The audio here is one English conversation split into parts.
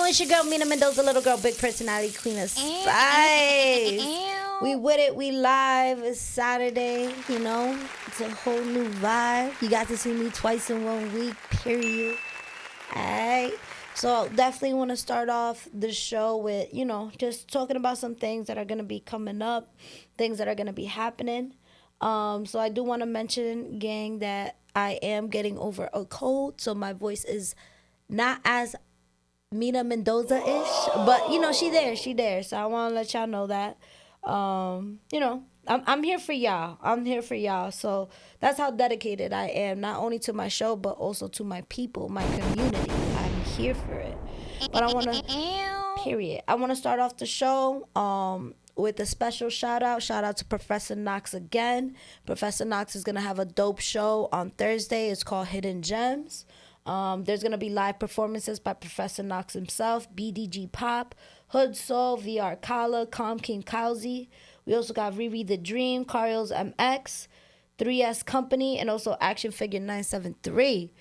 It's your girl, Mina Mendoza, little girl, big personality, queen of spice. We with it, we live. It's Saturday, you know. It's a whole new vibe. You got to see me twice in 1 week, period. Alright. So definitely want to start off the show with, you know, just talking about some things that are going to be coming up, things that are going to be happening. So I do want to mention, gang, that I am getting over a cold, so my voice is not as Mina Mendoza-ish, but you know, she there. So I want to let y'all know that, you know, I'm here for y'all. So that's how dedicated I am, not only to my show, but also to my people, my community. I'm here for it. But I want to start off the show, with a special shout out to Professor Knox again. Professor Knox is going to have a dope show on Thursday. It's called Hidden Gems. There's going to be live performances by Professor Knox himself, BDG Pop, Hood Soul, VR Kala, Calm King Kowsey. We also got Riri the Dream, Carlos MX, 3S Company, and also Action Figure 973.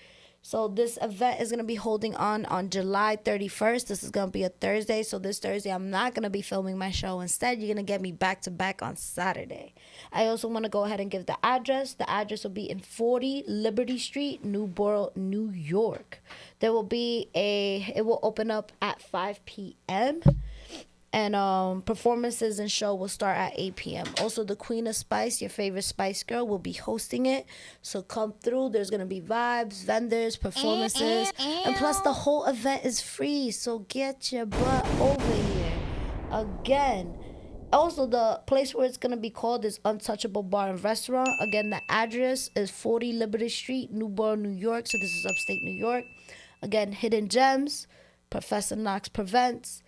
So this event is going to be holding on July 31st. This is going to be a Thursday. So this Thursday, I'm not going to be filming my show. Instead, you're going to get me back-to-back on Saturday. I also want to go ahead and give the address. The address will be in 40 Liberty Street, New Borough, New York. It will open up at 5 p.m., and performances and show will start at 8 p.m. Also, the Queen of Spice, your favorite Spice Girl, will be hosting it. So come through. There's going to be vibes, vendors, performances. And plus, the whole event is free. So get your butt over here. Again. Also, the place where it's going to be called is Untouchable Bar and Restaurant. Again, the address is 40 Liberty Street, New Borough, New York. So this is upstate New York. Again, Hidden Gems, Professor Knox Prevents,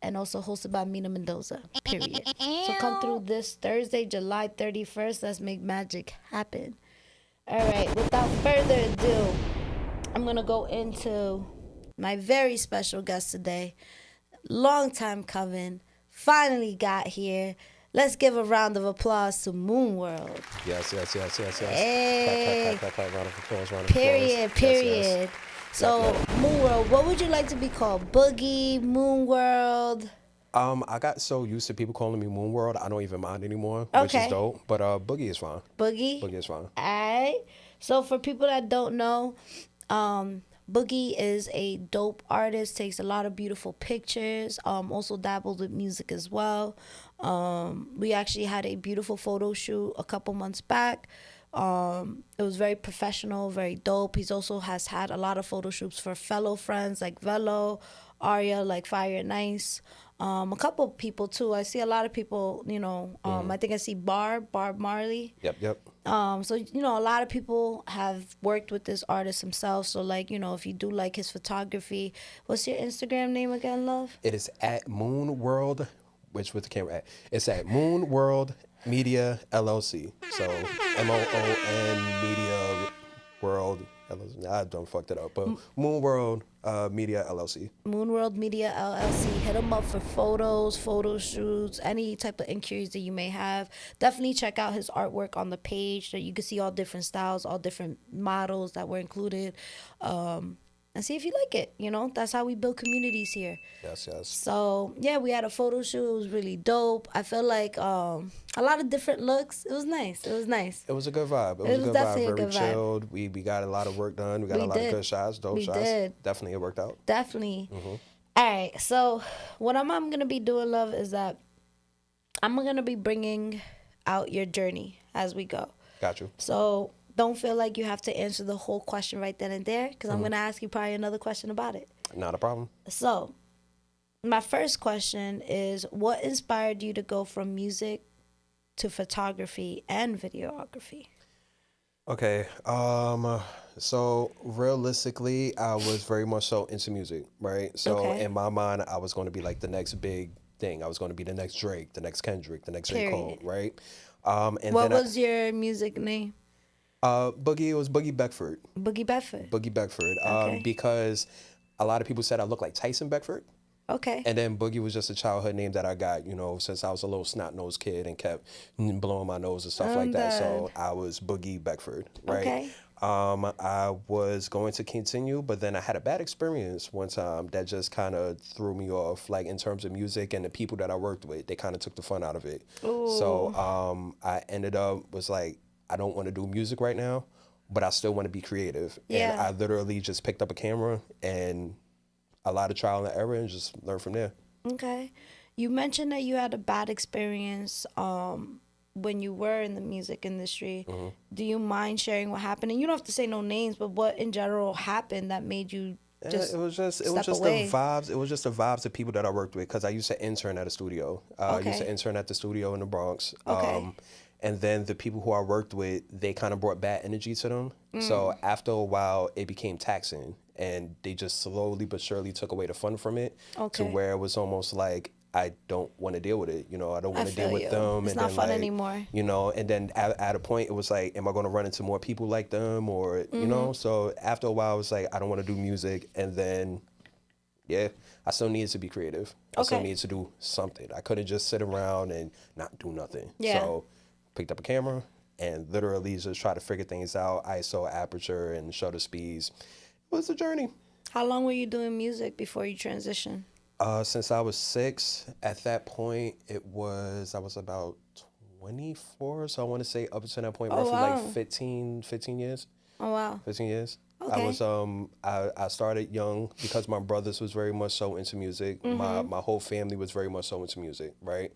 and also hosted by Mina Mendoza, period. So come through this Thursday, July 31st. Let's make magic happen. All right, without further ado, I'm going to go into my very special guest today. Long time coming. Finally got here. Let's give a round of applause to Moon World. Yes. Hey. Clap, round of applause. Period. Yes. So, Moon World, what would you like to be called? Boogie, Moon World? I got so used to people calling me Moon World, I don't even mind anymore, which Okay. is dope. But Boogie is fine. Boogie? Boogie is fine. All right. So, for people that don't know, Boogie is a dope artist, takes a lot of beautiful pictures, also dabbles with music as well. We actually had a beautiful photo shoot a couple months back. It was very professional, very dope. He's also has had a lot of photo shoots for fellow friends like Velo, Arya, like Fire and Nice. A couple people too. I see a lot of people, you know, I think I see Barb Marley. Yep. So, you know, a lot of people have worked with this artist himself. So, like, you know, if you do like his photography, what's your Instagram name again, love? It is at Moon World, which with the camera at? It's at Moon World Media LLC. So MOON Media World LLC. I don't fucked it up, but Moon World Media LLC. Moon World Media LLC. Hit them up for photos, photo shoots, any type of inquiries that you may have. Definitely check out his artwork on the page. So you can see all different styles, all different models that were included. And see if you like it. You know, that's how we build communities here. Yes. So, yeah, we had a photo shoot. It was really dope. I felt like a lot of different looks. It was nice. It was a good vibe. It was a good vibe. Very chilled. We got a lot of work done. We got a lot of good shots, dope shots. Definitely it worked out. Definitely. All right. So, what I'm going to be doing, love, is that I'm going to be bringing out your journey as we go. Got you. So, don't feel like you have to answer the whole question right then and there, because I'm going to ask you probably another question about it. Not a problem. So, my first question is, what inspired you to go from music to photography and videography? Okay. So realistically, I was very much so into music, right? So in my mind, I was going to be like the next big thing. I was going to be the next Drake, the next Kendrick, the next J. Cole, right? And what was your music name? Boogie, it was Boogie Beckford. Boogie Beckford. Boogie Beckford. Okay. Because a lot of people said I look like Tyson Beckford. Okay. And then Boogie was just a childhood name that I got, you know, since I was a little snot-nosed kid and kept blowing my nose and stuff like that. So I was Boogie Beckford, right? Okay. I was going to continue, but then I had a bad experience one time that just kind of threw me off, like in terms of music and the people that I worked with. They kind of took the fun out of it. Ooh. So I ended up was like, I don't want to do music right now, but I still want to be creative. Yeah. And I literally just picked up a camera and a lot of trial and error and just learn from there. Okay. You mentioned that you had a bad experience when you were in the music industry. Mm-hmm. Do you mind sharing what happened? And you don't have to say no names, but what in general happened that made you just it was just away? the vibes. It was just the vibes of people that I worked with because I used to intern at a studio. I used to intern at the studio in the Bronx. Okay. And then the people who I worked with, they kind of brought bad energy to them. So after a while, it became taxing, and they just slowly but surely took away the fun from it to where it was almost like, I don't want to deal with it. You know, I don't want to deal with them. It's and not then fun like, anymore. You know, and then at a point, it was like, am I going to run into more people like them, or you know? So after a while, I was like, I don't want to do music, and then. Yeah, I still needed to be creative. I still needed to do something. I couldn't just sit around and not do nothing. Yeah. So picked up a camera and literally just try to figure things out, ISO, aperture, and shutter speeds. It was a journey. How long were you doing music before you transitioned? Since I was 6, at that point, I was about 24, so I want to say up until that point, roughly like 15 years. Oh, wow. 15 years. Okay. I was I started young because my brothers was very much so into music. My whole family was very much so into music, right?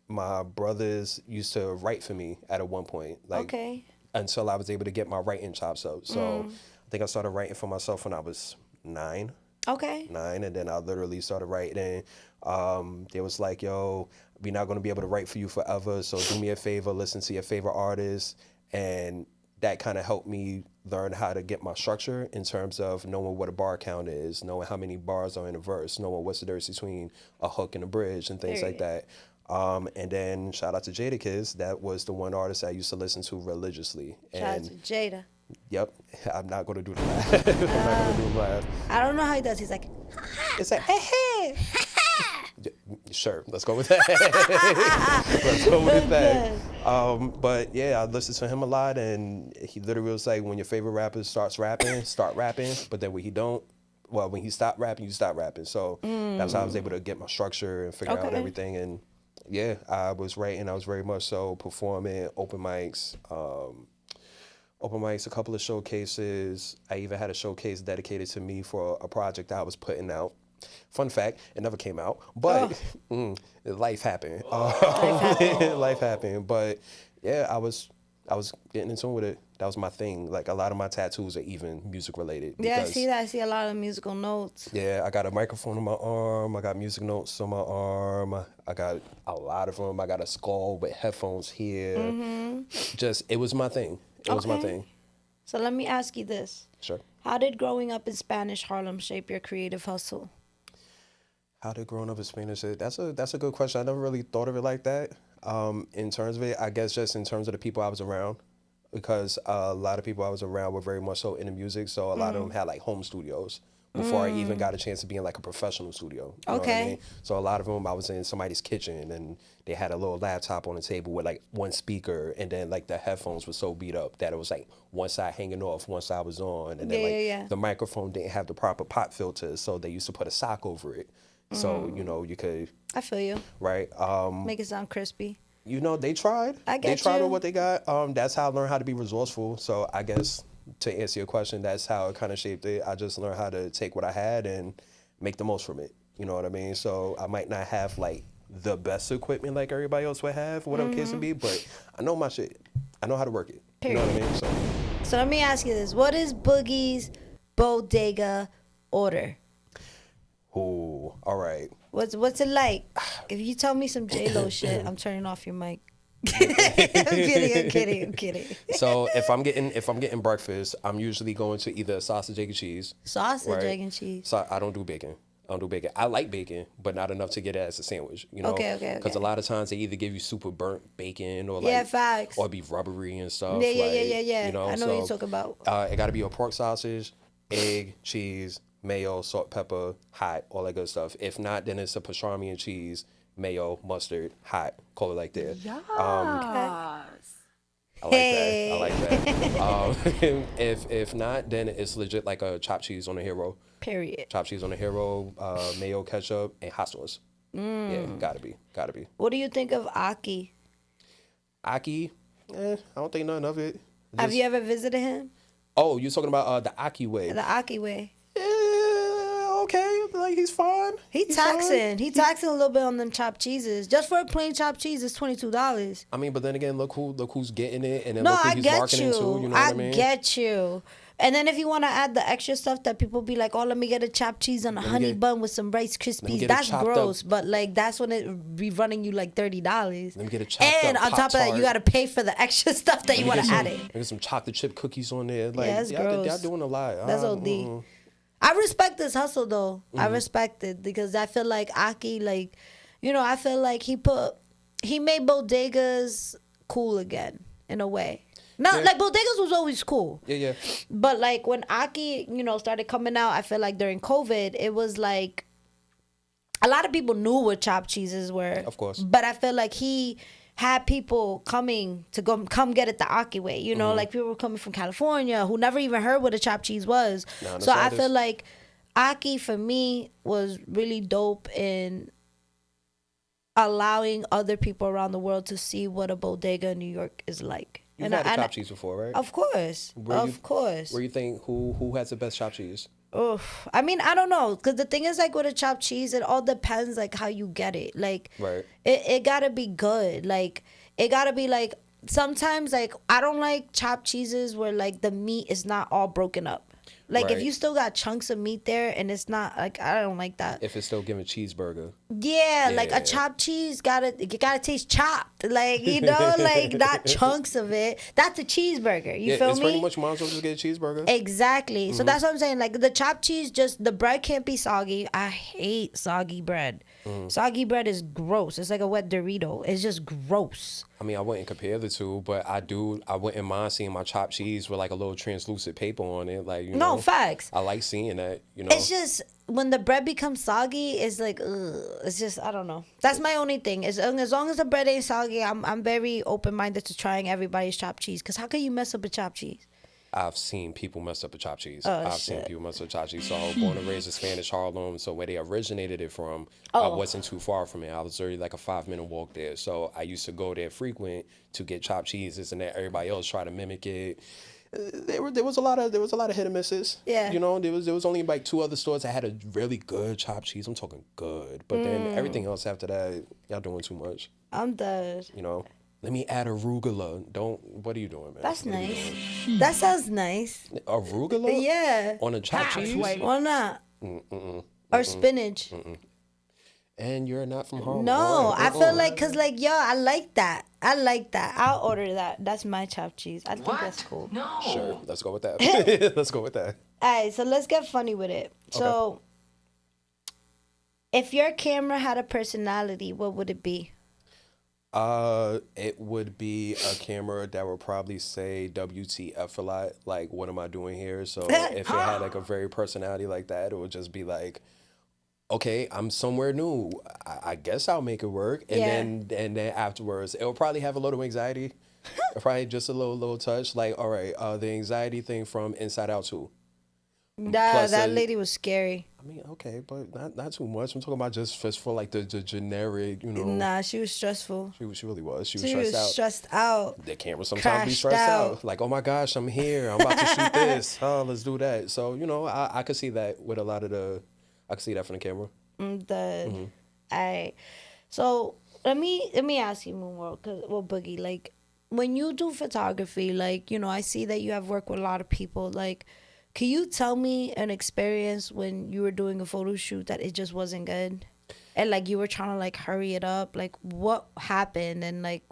My brothers used to write for me at one point, like until I was able to get my writing chops up. So I think I started writing for myself when I was 9. Okay. 9, and then I literally started writing. They was like, yo, we're not going to be able to write for you forever, so do me a favor, listen to your favorite artist. And that kind of helped me learn how to get my structure in terms of knowing what a bar count is, knowing how many bars are in a verse, knowing what's the difference between a hook and a bridge and things like that. And then shout out to Jadakiss. That was the one artist I used to listen to religiously. Shout out to Jada. Yep, I'm not going to do the laugh. I'm not going to do the laugh. I don't know how he does. He's like, it's like, hey. Sure, let's go with that. Let's go with that. But yeah, I listened to him a lot, and he literally was like, when your favorite rapper starts rapping, start rapping. But then when he stopped rapping, you stop rapping. So that's how I was able to get my structure and figure out everything. And yeah, I was writing. I was very much so performing, open mics, a couple of showcases. I even had a showcase dedicated to me for a project I was putting out. Fun fact, it never came out, but life happened. Life happened. But yeah, I was getting in tune with it. That was my thing. Like a lot of my tattoos are even music related. Yeah, I see that. I see a lot of musical notes. Yeah, I got a microphone on my arm. I got music notes on my arm. I got a lot of them. I got a skull with headphones here. Just, it was my thing. It was my thing. So let me ask you this. Sure. How did growing up in Spanish Harlem shape your creative hustle? How did growing up in Spanish? That's a good question. I never really thought of it like that. In terms of it, I guess just in terms of the people I was around, because a lot of people I was around were very much so into music. So a lot of them had like home studios before I even got a chance to be in like a professional studio. You know what I mean? So a lot of them I was in somebody's kitchen, and they had a little laptop on the table with like one speaker, and then like the headphones were so beat up that it was like one side hanging off, one side was on, and then the microphone didn't have the proper pop filters, so they used to put a sock over it. So, you know, you could... I feel you. Right? Make it sound crispy. You know, they tried. They tried with what they got. That's how I learned how to be resourceful. So I guess to answer your question, that's how it kind of shaped it. I just learned how to take what I had and make the most from it. You know what I mean? So I might not have, like, the best equipment like everybody else would have, whatever case it be, but I know my shit. I know how to work it. Period. You know what I mean? So let me ask you this. What is Boogie's bodega order? Ooh, all right. What's it like? If you tell me some J-Lo shit, I'm turning off your mic. I'm kidding. So if I'm getting breakfast, I'm usually going to either sausage, egg, and cheese. Sausage, egg, and cheese. So I don't do bacon. I like bacon, but not enough to get it as a sandwich. You know, okay. Because a lot of times they either give you super burnt bacon or like facts, or be rubbery and stuff. Yeah. You know, I know what you're talking about. It got to be a pork sausage, egg, cheese, mayo, salt, pepper, hot, all that good stuff. If not, then it's a pastrami and cheese, mayo, mustard, hot. Call it like that. Yes. I like that. I like that. If not, then it's legit like a chopped cheese on a hero. Period. Chopped cheese on a hero, mayo, ketchup, and hot sauce. Yeah, gotta be. What do you think of Aki? Aki, I don't think nothing of it. Have you ever visited him? Oh, you're talking about the Aki way. The Aki way. Yeah, okay. Like, he's fine. He's taxing. He taxing a little bit on them chopped cheeses. Just for a plain chopped cheese, it's $22. I mean, but then again, look who's getting it, and then No, look who I he's get marketing you. to. You know what I mean? I get you. And then if you want to add the extra stuff that people be like, oh, let me get a chopped cheese on a honey bun with some Rice Krispies. That's gross. But like, that's when it be running you like $30. Let me get a chopped and on top of that, you got to pay for the extra stuff that you want to add it. Get some chocolate chip cookies on there. Like, yeah, that's gross. Y'all doing a lot. That's OD. I respect this hustle though. I respect it because I feel like Aki, like, you know, I feel like he made bodegas cool again in a way. Not like bodegas was always cool. Yeah. But like when Aki, you know, started coming out, I feel like during COVID, it was like a lot of people knew what chopped cheeses were. Of course. But I feel like he had people coming to come get it the Aki way. You know, like people were coming from California who never even heard what a chopped cheese was. So I feel like Aki for me was really dope in allowing other people around the world to see what a bodega in New York is like. You've had chopped cheese before, right? Of course. Course. Where you think who has the best chopped cheese? Oof. I mean, I don't know. Because the thing is, like, with a chopped cheese, it all depends, like, how you get it. Like, it gotta be good. Like, it gotta be, like, sometimes, like, I don't like chopped cheeses where, like, the meat is not all broken up. Like, if you still got chunks of meat there and it's not, like, I don't like that. If it's still giving cheeseburger. Yeah, like a chopped cheese gotta taste chopped. Like, you know, like not chunks of it. That's a cheeseburger. You feel me? It's pretty much might as well just get a cheeseburger. Exactly. So that's what I'm saying. Like the chopped cheese, just the bread can't be soggy. I hate soggy bread. Soggy bread is gross. It's like a wet Dorito. It's just gross. I mean, I wouldn't compare the two, but I wouldn't mind seeing my chopped cheese with like a little translucent paper on it. Like, you know. No, facts. I like seeing that, you know. It's just when the bread becomes soggy, it's like, ugh. It's just, I don't know. That's my only thing. As long as the bread ain't soggy, I'm very open-minded to trying everybody's chopped cheese. Because how can you mess up a chopped cheese? I've seen people mess up a chopped cheese. Seen people mess up a chopped cheese. So I was born and raised in Spanish Harlem. So where they originated it from, I wasn't too far from it. I was already like a 5-minute walk there. So I used to go there frequent to get chopped cheeses, and then everybody else try to mimic it. There was a lot of hit and misses. Yeah. You know, there was only like 2 other stores that had a really good chopped cheese. I'm talking good. But then everything else after that, y'all doing too much. I'm done. You know. Let me add arugula. What are you doing, man? That's nice. That sounds nice. Arugula? Yeah. On a chopped cheese? Why not? Or spinach. And you're not from Harlem. No, I feel like, because, like, yo, I like that. I'll order that. That's my chopped cheese. I think that's cool. No. Sure. Let's go with that. Let's go with that. All right, so let's get funny with it. Okay. So, if your camera had a personality, what would it be? It would be a camera that would probably say WTF a lot. Like, what am I doing here? So if it had like a very personality like that, it would just be like, okay, I'm somewhere new. I guess I'll make it work. And then afterwards, it'll probably have a little anxiety. Probably just a little touch. Like, all right, the anxiety thing from Inside Out 2. That lady was scary. I mean, okay, but not too much. I'm talking about just for like the generic, you know. Nah, she was stressful. She really was. She was stressed out. The camera sometimes be stressed out. Like, oh my gosh, I'm here. I'm about to shoot this. Oh, let's do that. So, you know, I could see that with a lot of I could see that from the camera. All right. So let me ask you, Moon World, Boogie, like when you do photography, like, you know, I see that you have worked with a lot of people. Like, can you tell me an experience when you were doing a photo shoot that it just wasn't good? And like you were trying to like hurry it up? Like what happened? And like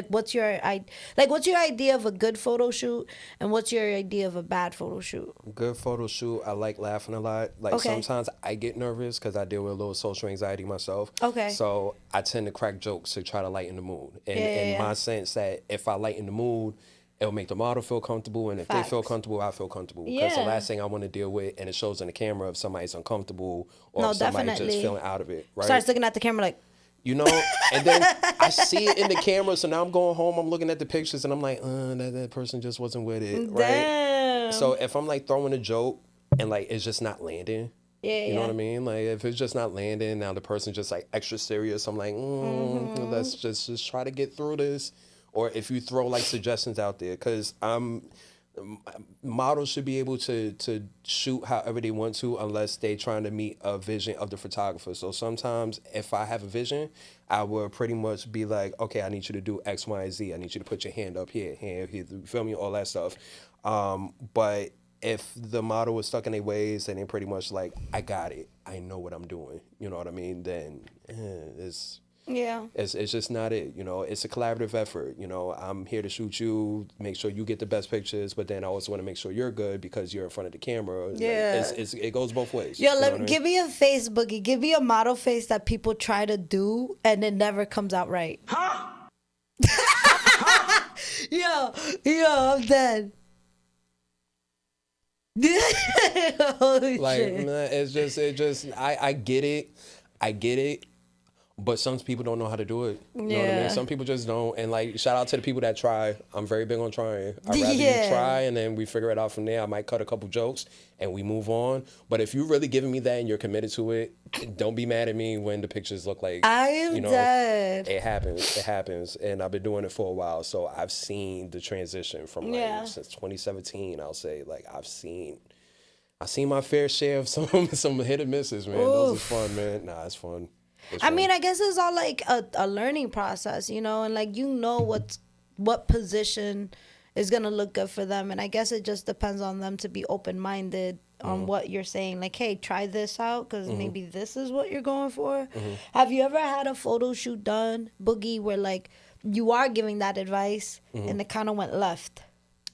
what's your idea of a good photo shoot, and what's your idea of a bad photo shoot? Good photo shoot, I like laughing a lot. Like sometimes I get nervous because I deal with a little social anxiety myself. Okay. So I tend to crack jokes to try to lighten the mood. And in my sense that if I lighten the mood, it'll make the model feel comfortable, and if they feel comfortable, I feel comfortable. Because the last thing I want to deal with, and it shows in the camera, if somebody's uncomfortable or if somebody's just feeling out of it, right? Starts looking at the camera like, You know, and then I see it in the camera, so now I'm going home, I'm looking at the pictures, and I'm like, that person just wasn't with it, right? Damn. So if I'm like throwing a joke and like it's just not landing, you know what I mean? Like if it's just not landing, now the person's just like extra serious, I'm like, let's just try to get through this. Or if you throw like suggestions out there, because models should be able to shoot however they want to unless they trying to meet a vision of the photographer. So sometimes if I have a vision, I will pretty much be like, okay, I need you to do X, Y, and Z. I need you to put your hand up here, hand here, feel me, all that stuff. But if the model is stuck in their ways and they're pretty much like, I got it, I know what I'm doing, you know what I mean, then it's just not it. You know, it's a collaborative effort. You know, I'm here to shoot you, make sure you get the best pictures, but then I also want to make sure you're good because you're in front of the camera. Yeah. Like, it goes both ways. Yo, give me a face, Boogie. Give me a model face that people try to do and it never comes out right. Huh? yo, I'm dead. Like, it's just, I get it. But some people don't know how to do it. You know what I mean? Some people just don't. And like, shout out to the people that try. I'm very big on trying. I'd rather you try and then we figure it out from there. I might cut a couple jokes and we move on. But if you're really giving me that and you're committed to it, don't be mad at me when the pictures look like, I am dead. It happens. And I've been doing it for a while. So I've seen the transition from like since 2017, I'll say. Like I've seen my fair share of some hit and misses, man. Those are fun, man. Nah, it's fun. I mean, I guess it's all like a learning process, you know, and like what position is gonna look good for them, and I guess it just depends on them to be open-minded on what you're saying. Like, hey, try this out because maybe this is what you're going for. Have you ever had a photo shoot done, Boogie, where like you are giving that advice and it kind of went left?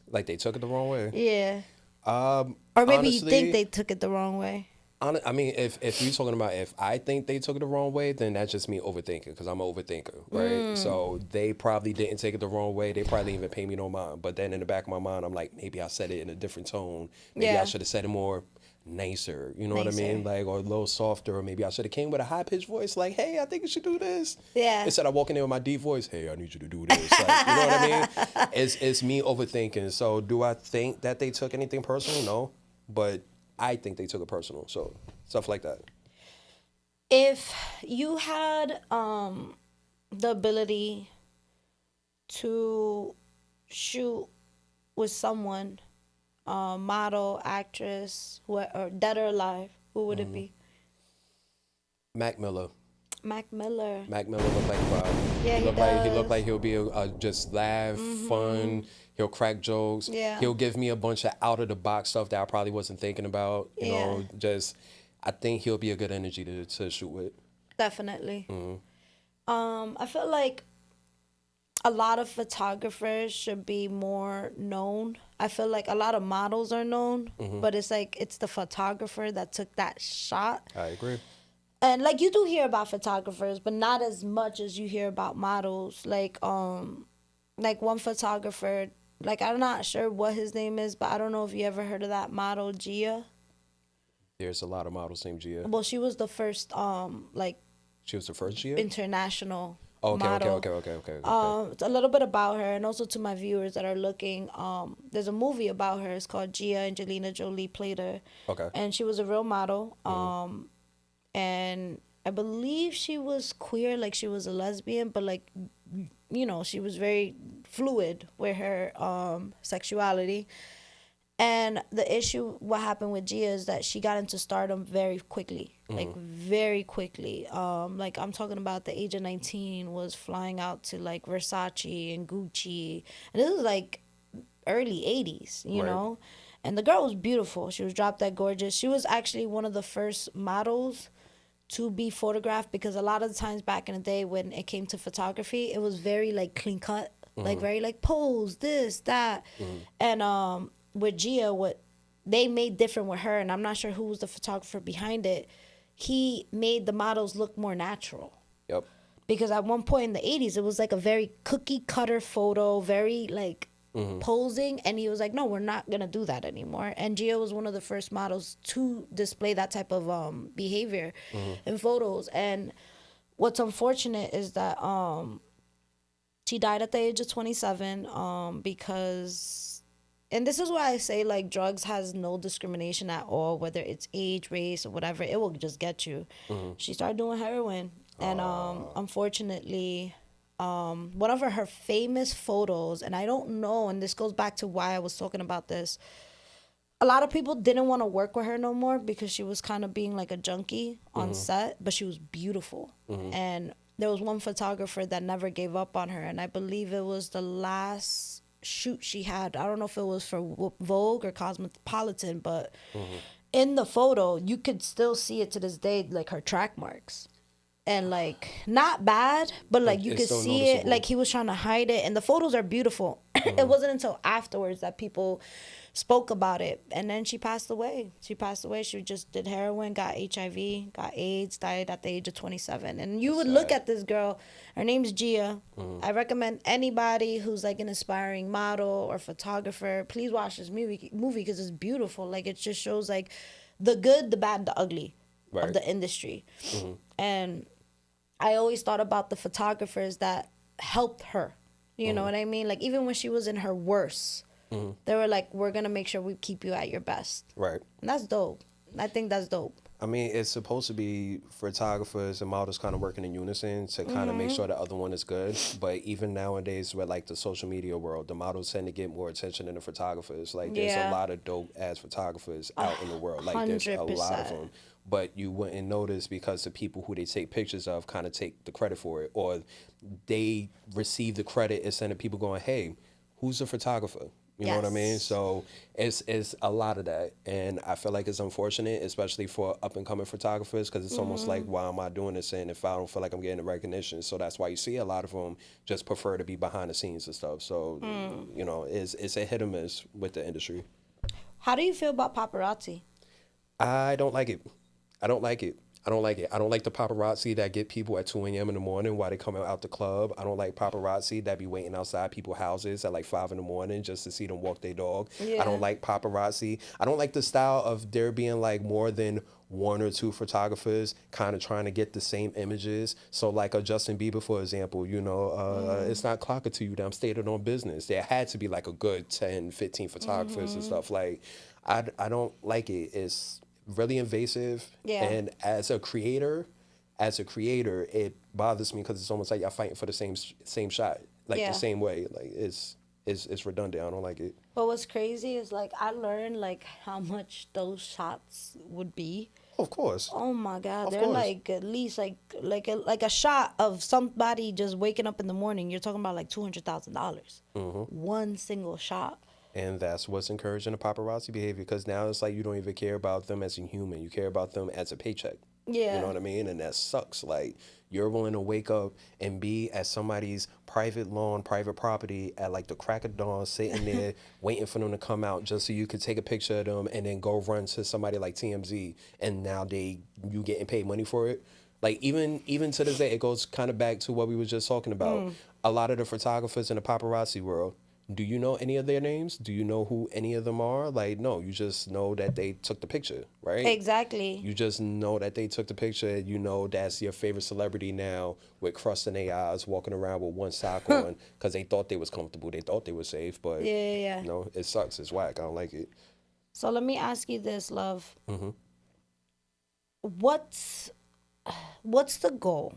Like they took it the wrong way? Yeah. Or maybe honestly, you think they took it the wrong way. I mean, if you're talking about if I think they took it the wrong way, then that's just me overthinking because I'm an overthinker, right? So they probably didn't take it the wrong way. They probably didn't even pay me no mind. But then in the back of my mind, I'm like, maybe I said it in a different tone. Maybe I should have said it more nicer. You know what I mean? Like, or a little softer. Or maybe I should have came with a high-pitched voice like, hey, I think you should do this. Yeah. Instead of walking in with my deep voice, hey, I need you to do this. Like, you know what I mean? It's me overthinking. So do I think that they took anything personal? No. But I think they took it personal, so stuff like that. If you had the ability to shoot with someone, model, actress, or dead or alive, who would it be? Mac Miller. Mac Miller looked like a vibe. Yeah, he looked like he'll be just laugh, fun. He'll crack jokes. Yeah. He'll give me a bunch of out of the box stuff that I probably wasn't thinking about. You know, I think he'll be a good energy to shoot with. Definitely. I feel like a lot of photographers should be more known. I feel like a lot of models are known, but it's like it's the photographer that took that shot. I agree. And like you do hear about photographers, but not as much as you hear about models. Like one photographer, like I'm not sure what his name is, but I don't know if you ever heard of that model, Gia. There's a lot of models named Gia. Well, she was the first She was the first Gia? International model. Okay. A little bit about her, and also to my viewers that are looking, there's a movie about her. It's called Gia. Angelina Jolie played her. Okay. And she was a real model. And I believe she was queer, like she was a lesbian, but like, you know, she was very fluid with her sexuality. And the issue, what happened with Gia is that she got into stardom very quickly, like very quickly. Like I'm talking about the age of 19 was flying out to like Versace and Gucci. And this was like early 80s, you know? And the girl was beautiful. She was drop dead gorgeous. She was actually one of the first models to be photographed because a lot of the times back in the day when it came to photography, it was very like clean cut, like very like pose, this, that. And with Gia, what they made different with her, and I'm not sure who was the photographer behind it, he made the models look more natural. Yep. Because at one point in the 80s, it was like a very cookie cutter photo, very like posing, and he was like, no, we're not gonna do that anymore. And Gia was one of the first models to display that type of behavior in photos. And what's unfortunate is that she died at the age of 27 because, and this is why I say like drugs has no discrimination at all, whether it's age, race, or whatever. It will just get you. She started doing heroin, and unfortunately, one of her famous photos, and I don't know, and this goes back to why I was talking about this. A lot of people didn't want to work with her no more because she was kind of being like a junkie on set, but she was beautiful. And there was one photographer that never gave up on her, and I believe it was the last shoot she had. I don't know if it was for Vogue or Cosmopolitan, but in the photo, you could still see it to this day, like her track marks. And like, not bad, but like you could see it, like he was trying to hide it. And the photos are beautiful. It wasn't until afterwards that people spoke about it. And then she passed away. She just did heroin, got HIV, got AIDS, died at the age of 27. And you would look at this girl, her name's Gia. I recommend anybody who's like an aspiring model or photographer, please watch this movie because it's beautiful. Like, it just shows like the good, the bad, the ugly of the industry. And I always thought about the photographers that helped her. You know what I mean? Like, even when she was in her worst, they were like, we're going to make sure we keep you at your best. Right. And that's dope. I think that's dope. I mean, it's supposed to be photographers and models kind of working in unison to kind of make sure the other one is good. But even nowadays with like the social media world, the models tend to get more attention than the photographers. Like, there's a lot of dope ass photographers out in the world. Like, 100%. There's a lot of them. But you wouldn't notice because the people who they take pictures of kind of take the credit for it, or they receive the credit instead of people going, hey, who's the photographer? You know what I mean? So it's a lot of that. And I feel like it's unfortunate, especially for up-and-coming photographers, because it's almost like, why am I doing this? And if I don't feel like I'm getting the recognition. So that's why you see a lot of them just prefer to be behind the scenes and stuff. So, you know, it's a hit or miss with the industry. How do you feel about paparazzi? I don't like it. I don't like it. I don't like the paparazzi that get people at 2 a.m. in the morning while they come out the club. I don't like paparazzi that be waiting outside people's houses at like 5 in the morning just to see them walk their dog. I don't like paparazzi. I don't like the style of there being like more than one or two photographers kind of trying to get the same images. So like a Justin Bieber, for example, you know, it's not clocking to you that I'm stated on business. There had to be like a good 10, 15 photographers and stuff. Like, I don't like it. It's really invasive, and as a creator, it bothers me because it's almost like y'all fighting for the same shot, like the same way. Like, it's redundant. I don't like it. But what's crazy is like I learned like how much those shots would be. Of course. Oh my God, they're like at least like a shot of somebody just waking up in the morning. You're talking about like $200,000, one single shot. And that's what's encouraging the paparazzi behavior, because now it's like you don't even care about them as a human. You care about them as a paycheck. Yeah. You know what I mean? And that sucks. Like, you're willing to wake up and be at somebody's private lawn, private property at like the crack of dawn, sitting there waiting for them to come out just so you could take a picture of them and then go run to somebody like TMZ, and now you getting paid money for it. Like, even to this day, it goes kind of back to what we were just talking about. A lot of the photographers in the paparazzi world, do you know any of their names? Do you know who any of them are? Like, no, you just know that they took the picture, right? Exactly. You just know that they took the picture. You know that's your favorite celebrity now, with crust in their eyes, walking around with one sock on because they thought they was comfortable. They thought they were safe, but you know, it sucks. It's whack. I don't like it. So let me ask you this, love. What's the goal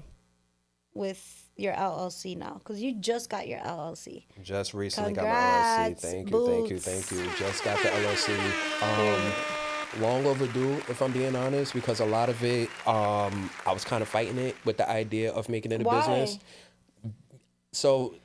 with your LLC now? Because you just got your LLC. Just recently got my LLC. Thank you. Just got the LLC. Long overdue, if I'm being honest, because a lot of it, I was kind of fighting it with the idea of making it a business. So,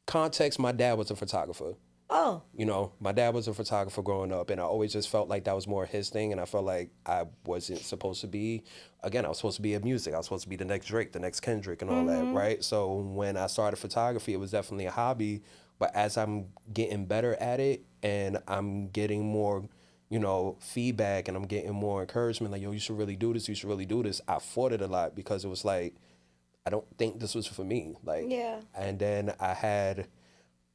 context, my dad was a photographer. Oh. You know, my dad was a photographer growing up, and I always just felt like that was more his thing, and I felt like I wasn't supposed to be. Again, I was supposed to be in music. I was supposed to be the next Drake, the next Kendrick, and all that, right? So when I started photography, it was definitely a hobby, but as I'm getting better at it, and I'm getting more, you know, feedback, and I'm getting more encouragement, like, yo, you should really do this, I fought it a lot because it was like, I don't think this was for me. Like, and then I had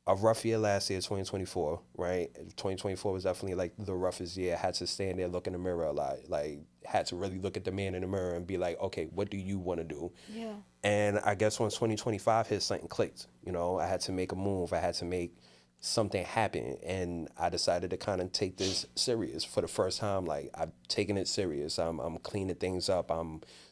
a rough year last year, 2024, right? 2024 was definitely like the roughest year. I had to stand there, look in the mirror a lot. Like, had to really look at the man in the mirror and be like, okay, what do you want to do? Yeah. And I guess when 2025 hit, something clicked. You know, I had to make a move. I had to make something happen. And I decided to kind of take this serious for the first time. Like, I've taken it serious. I'm cleaning things up.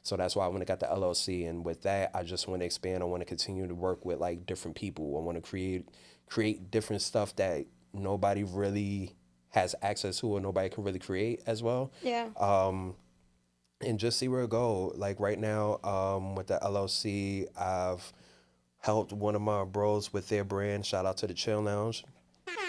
So that's why I went and got the LLC. And with that, I just want to expand. I want to continue to work with like different people. I want to create different stuff that nobody really has access to or nobody can really create as well. Yeah. And just see where it go. Like right now, with the LLC, I've helped one of my bros with their brand. Shout out to the Chill Lounge.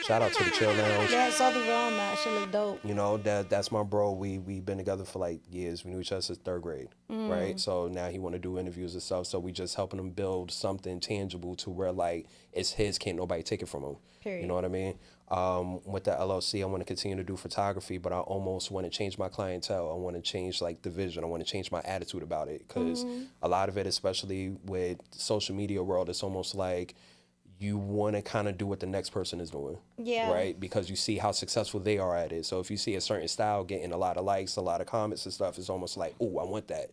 Shout out to the Chill Lounge. Yeah, I saw the reel on that. Shit look dope. You know, that's my bro. We've been together for like years. We knew each other since third grade, right? So now he want to do interviews and stuff. So we just helping him build something tangible to where like it's his, can't nobody take it from him. Period. You know what I mean? With the LLC, I want to continue to do photography, but I almost want to change my clientele. I want to change like the vision. I want to change my attitude about it because a lot of it, especially with social media world, it's almost like you want to kind of do what the next person is doing. Yeah. Right? Because you see how successful they are at it. So if you see a certain style getting a lot of likes, a lot of comments and stuff, it's almost like, oh, I want that.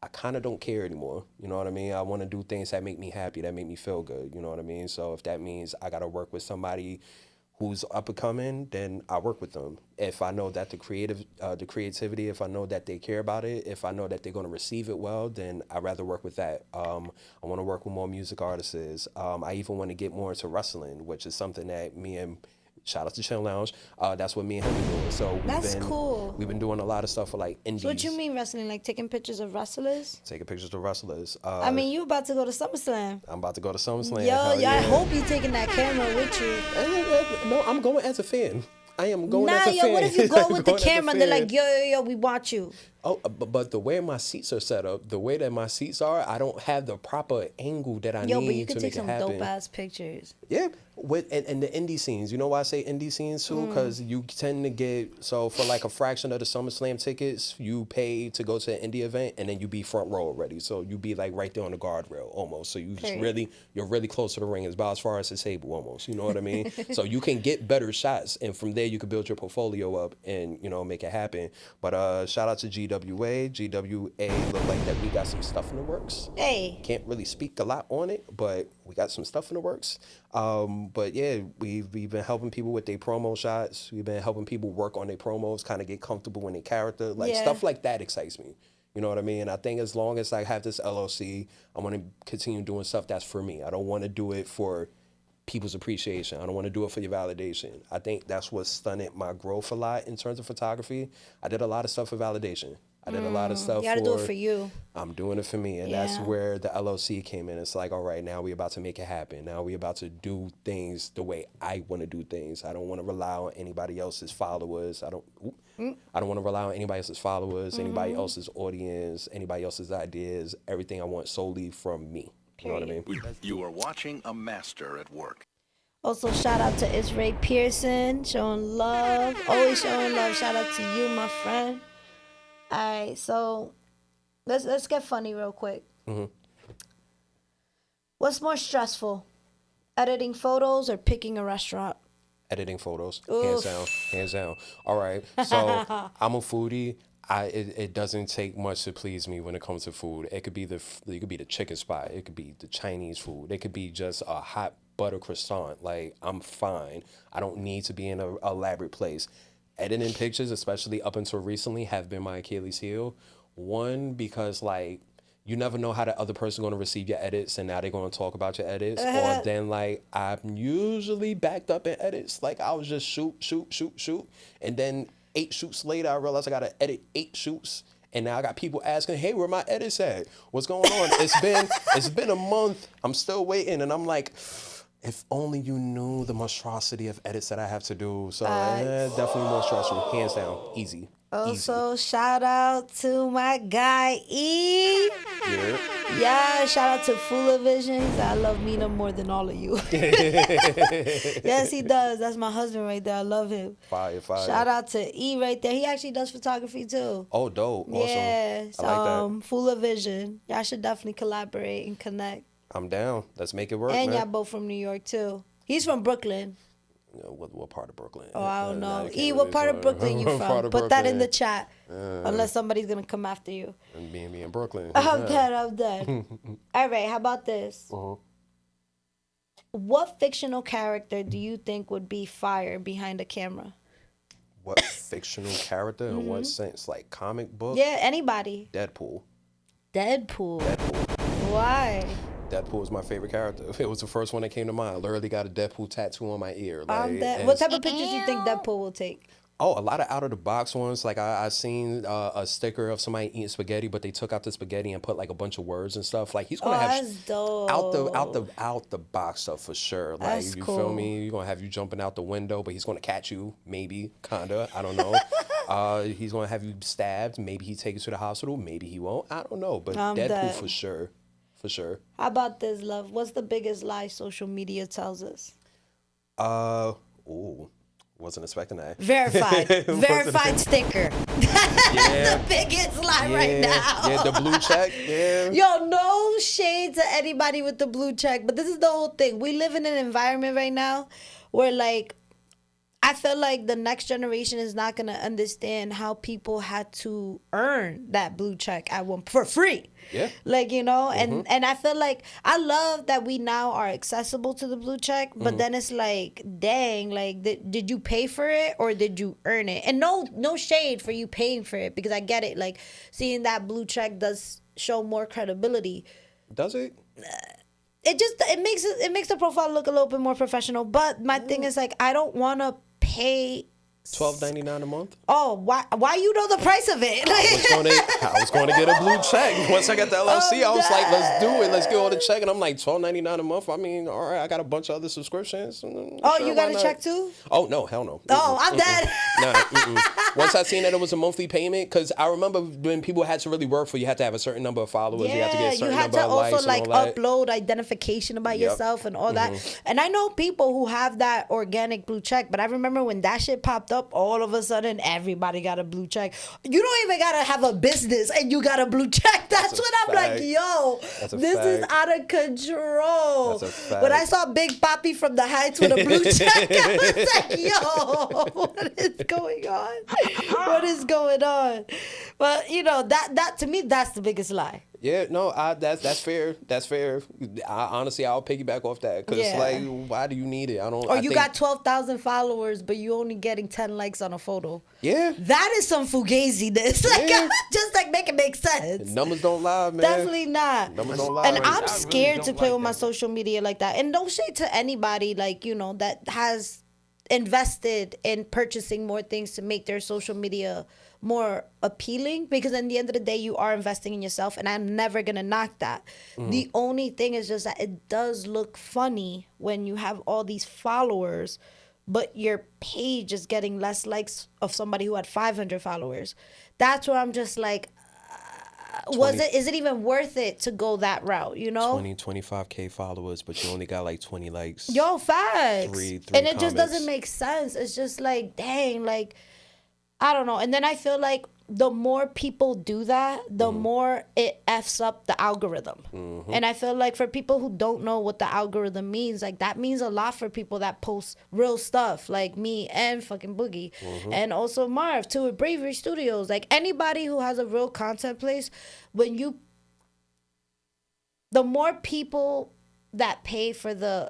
I kind of don't care anymore. You know what I mean? I want to do things that make me happy, that make me feel good. You know what I mean? So if that means I got to work with somebody who's up and coming, then I work with them. If I know that the creativity, if I know that they care about it, if I know that they're going to receive it well, then I'd rather work with that. I want to work with more music artists. I even want to get more into wrestling, which is something that me and shout out to Chill Lounge. That's what me and him are doing. So cool. We've been doing a lot of stuff for like indies. So what you mean wrestling? Like taking pictures of wrestlers? Taking pictures of wrestlers. I mean, you about to go to SummerSlam. I'm about to go to SummerSlam. Yo, yeah, I hope you taking that camera with you. No, I'm going as a fan. I am going as a fan. Nah, yo, what if you go with the camera and they're like, yo, we watch you? Oh, but the way my seats are set up, the way that my seats are, I don't have the proper angle that I need to make it happen. Yo, but you can take some dope-ass pictures. Yeah, and the indie scenes. You know why I say indie scenes too? Because you tend to get, so for like a fraction of the SummerSlam tickets, you pay to go to an indie event, and then you be front row already. So you be like right there on the guardrail almost. So you're really close to the ring. It's about as far as the table almost. You know what I mean? So you can get better shots, and from there you can build your portfolio up and, you know, make it happen. But shout out to GWA look like that we got some stuff in the works. Hey. Can't really speak a lot on it, but we got some stuff in the works. But yeah, we've been helping people with their promo shots. We've been helping people work on their promos, kind of get comfortable in their character. Like stuff like that excites me. You know what I mean? I think as long as I have this LLC, I want to continue doing stuff that's for me. I don't want to do it for people's appreciation. I don't want to do it for your validation. I think that's what stunted my growth a lot in terms of photography. I did a lot of stuff for validation. I did a lot of stuff. You got to do it for you. I'm doing it for me. And that's where the LLC came in. It's like, all right, now we're about to make it happen. Now we're about to do things the way I want to do things. I don't want to rely on anybody else's followers. I don't want to rely on anybody else's followers, anybody else's audience, anybody else's ideas. Everything I want solely from me. You know what I mean? You are watching a master at work. Also, shout out to Israel Pearson, showing love. Always showing love. Shout out to you, my friend. All right, so let's get funny real quick. What's more stressful, editing photos or picking a restaurant? Editing photos, Oof. hands down. All right, so I'm a foodie. It doesn't take much to please me when it comes to food. It could be the chicken spot. It could be the Chinese food. It could be just a hot butter croissant. Like, I'm fine. I don't need to be in an elaborate place. Editing pictures, especially up until recently, have been my Achilles heel. One, because like you never know how the other person's going to receive your edits, and now they're going to talk about your edits. Or then like I'm usually backed up in edits. Like I was just shoot, and then 8 shoots later, I realized I got to edit 8 shoots. And now I got people asking, hey, where my edits at? What's going on? It's been a month. I'm still waiting. And I'm like, if only you knew the monstrosity of edits that I have to do. So definitely more stressful. Hands down. Easy. Also, shout out to my guy, E. Yeah, shout out to Fula Visions. I love Mina more than all of you. Yes, he does. That's my husband right there. I love him. Fire. Shout out to E right there. He actually does photography too. Oh, dope. Awesome. Yeah. So, I like that. Fula Vision. Y'all should definitely collaborate and connect. I'm down. Let's make it work, and man. y'all both from New York too. He's from Brooklyn. What part of Brooklyn? Oh, I don't know. Can't What really part of tell. Brooklyn you What from? part of Put that in Brooklyn? the chat. Unless somebody's going to come after you. And me in Brooklyn. I'm dead. All right, how about this? What fictional character do you think would be fire behind a camera? What fictional character? In what sense? Like comic book? Yeah, anybody. Deadpool. Why? Deadpool is my favorite character. It was the first one that came to mind. I literally got a Deadpool tattoo on my ear. Like, What type of pictures do you think Deadpool will take? Oh, a lot of out of the box ones. Like I seen a sticker of somebody eating spaghetti, but they took out the spaghetti and put like a bunch of words and stuff. Like he's gonna have that's dope. out the box stuff for sure. Like That's you cool. feel me? He's gonna have you jumping out the window, but he's gonna catch you, maybe, kinda. I don't know. He's gonna have you stabbed. Maybe he take you to the hospital. Maybe he won't. I don't know. But I'm Deadpool dead. for sure. For sure. How about this, love? What's the biggest lie social media tells us? Wasn't expecting that. Verified sticker. That's the biggest lie right now. Yeah, the blue check. Yeah. Yo, no shade to anybody with the blue check, but this is the whole thing. We live in an environment right now where, like, I feel like the next generation is not going to understand how people had to earn that blue check for free. Yeah. Like, you know, and I feel like I love that we now are accessible to the blue check, but then it's like, dang, like, did you pay for it or did you earn it? And no shade for you paying for it, because I get it. Like, seeing that blue check does show more credibility. Does it? It makes the profile look a little bit more professional. But my thing is, like, I don't want to pay $12.99 a month. Oh, why you know the price of it? I was going to get a blue check. Once I got the LLC, I was like, let's do it. Let's get all the check. And I'm like, $12.99 a month. I mean, all right, I got a bunch of other subscriptions. Oh, sure, you got a check too? Oh, no, hell no. Oh, I'm dead. Nah, once I seen that it was a monthly payment, because I remember when people had to really work for, you had to have a certain number of followers. Yeah, you had to get a certain number of also likes like and all that. upload identification about yourself and all that. And I know people who have that organic blue check, but I remember when that shit popped up, all of a sudden everybody got a blue check. You don't even gotta have a business and you got a blue check. That's when I'm like, yo, this is out of control. When I saw Big Papi from the Heights with a blue check, I was like, yo, what is going on? What is going on? But you know, that to me, that's the biggest lie. Yeah, no, that's fair. That's fair. Honestly, I'll piggyback off that, because like, why do you need it? Or you got 12,000 followers, but you only getting 10 likes on a photo. Yeah, that is some fugaziness. Like, just like make it make sense. Numbers don't lie, man. Definitely not. Numbers don't lie. And I'm scared to play with my social media like that. And no shade to anybody, like, you know, that has invested in purchasing more things to make their social media more appealing, because in the end of the day, you are investing in yourself, and I'm never gonna knock that. The only thing is just that it does look funny when you have all these followers, but your page is getting less likes of somebody who had 500 followers. That's where I'm just like, is it even worth it to go that route, you know? 25K followers, but you only got like 20 likes. Yo, facts. Three and it comments. just doesn't make sense. It's just like, dang, like, I don't know. And then I feel like the more people do that, the more it F's up the algorithm. And I feel like for people who don't know what the algorithm means, like, that means a lot for people that post real stuff, like me and fucking Boogie. And also Marv, too, with Bravery Studios. Like, anybody who has a real content place, the more people that pay for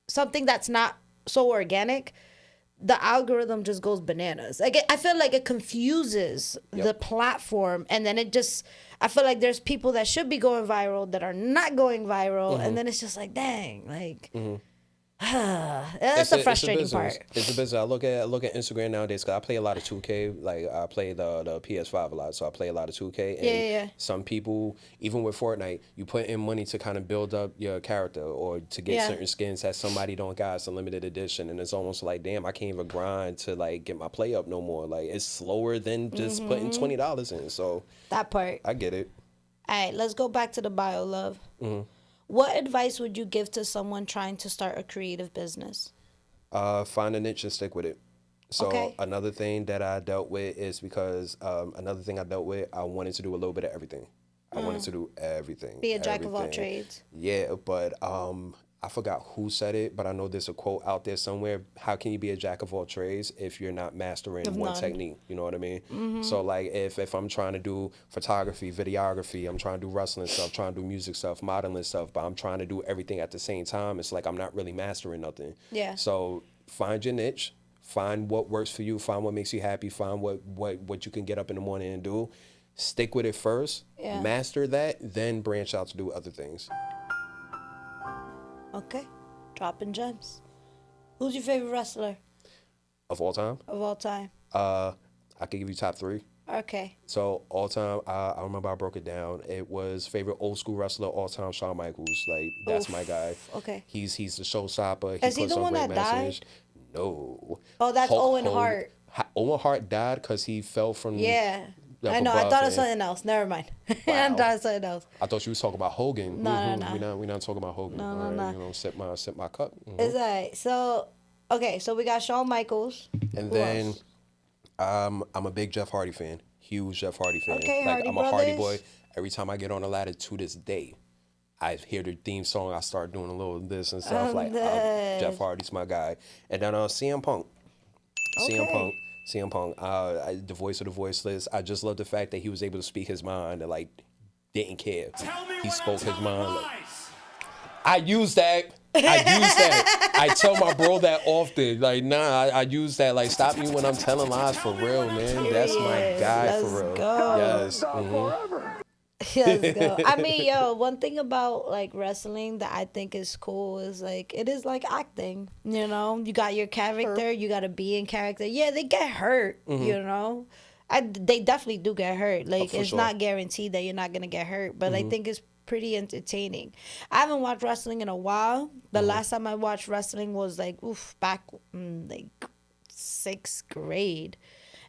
something that's not so organic, the algorithm just goes bananas. Like, I feel like it confuses the platform, and then I feel like there's people that should be going viral that are not going viral, and then it's just like, dang, like, that's the frustrating part. It's a business. I look at Instagram nowadays, because I play a lot of 2K. Like, I play the PS5 a lot, so I play a lot of 2K. And some people, even with Fortnite, you put in money to kind of build up your character, or to get certain skins that somebody don't got. It's a limited edition, and it's almost like, damn, I can't even grind to like get my play up no more. Like, it's slower than just putting $20 in. So that part, I get it. All right, let's go back to the bio, love. What advice would you give to someone trying to start a creative business? Find a niche and stick with it. So another thing that I dealt with is because I wanted to do a little bit of everything. I wanted to do everything. Be a jack of all trades. Yeah, but I forgot who said it, but I know there's a quote out there somewhere. How can you be a jack of all trades if you're not mastering one technique? You know what I mean? So like if I'm trying to do photography, videography, I'm trying to do wrestling stuff, trying to do music stuff, modeling stuff, but I'm trying to do everything at the same time, it's like I'm not really mastering nothing. Yeah. So find your niche, find what works for you, find what makes you happy, find what you can get up in the morning and do. Stick with it first, master that, then branch out to do other things. Okay, dropping gems. Who's your favorite wrestler Of all time? of all time? I could give you top 3. Okay. So all time, I remember I broke it down. It was favorite old school wrestler all time, Shawn Michaels. Like that's my guy. Okay. He's the showstopper. Is he the one that died? No. Oh, that's Owen Hart. Owen Hart died because he fell from. Yeah. up I know. I above thought of and- something else. Never mind. I Wow. thought of something else. I thought you was talking about Hogan. No. We're not talking about Hogan. No. All right, you know, sip my cup. It's alright. So, okay. So we got Shawn Michaels. And Who then, else? I'm a big Jeff Hardy fan. Huge Jeff Hardy fan. Okay, like Hardy I'm a Hardy Brothers. boy. Every time I get on the ladder to this day, I hear the theme song. I start doing a little this and stuff. Jeff Hardy's my guy. And then CM Punk. CM Punk. The voice of the voiceless. I just love the fact that he was able to speak his mind and like didn't care. He spoke his mind. Like, I use that. I tell my bro that often. Like, nah, I use that. Like, stop me when I'm telling lies for real, man. That's my guy. Let's for real. go. Yes. Let's go. I mean, one thing about like wrestling that I think is cool is like it is like acting. You know, you got your character, you got to be in character. Yeah, they get hurt. You know, they definitely do get hurt. Like it's sure. not guaranteed that you're not gonna get hurt, but I think it's pretty entertaining. I haven't watched wrestling in a while. The last time I watched wrestling was like back in like 6th grade,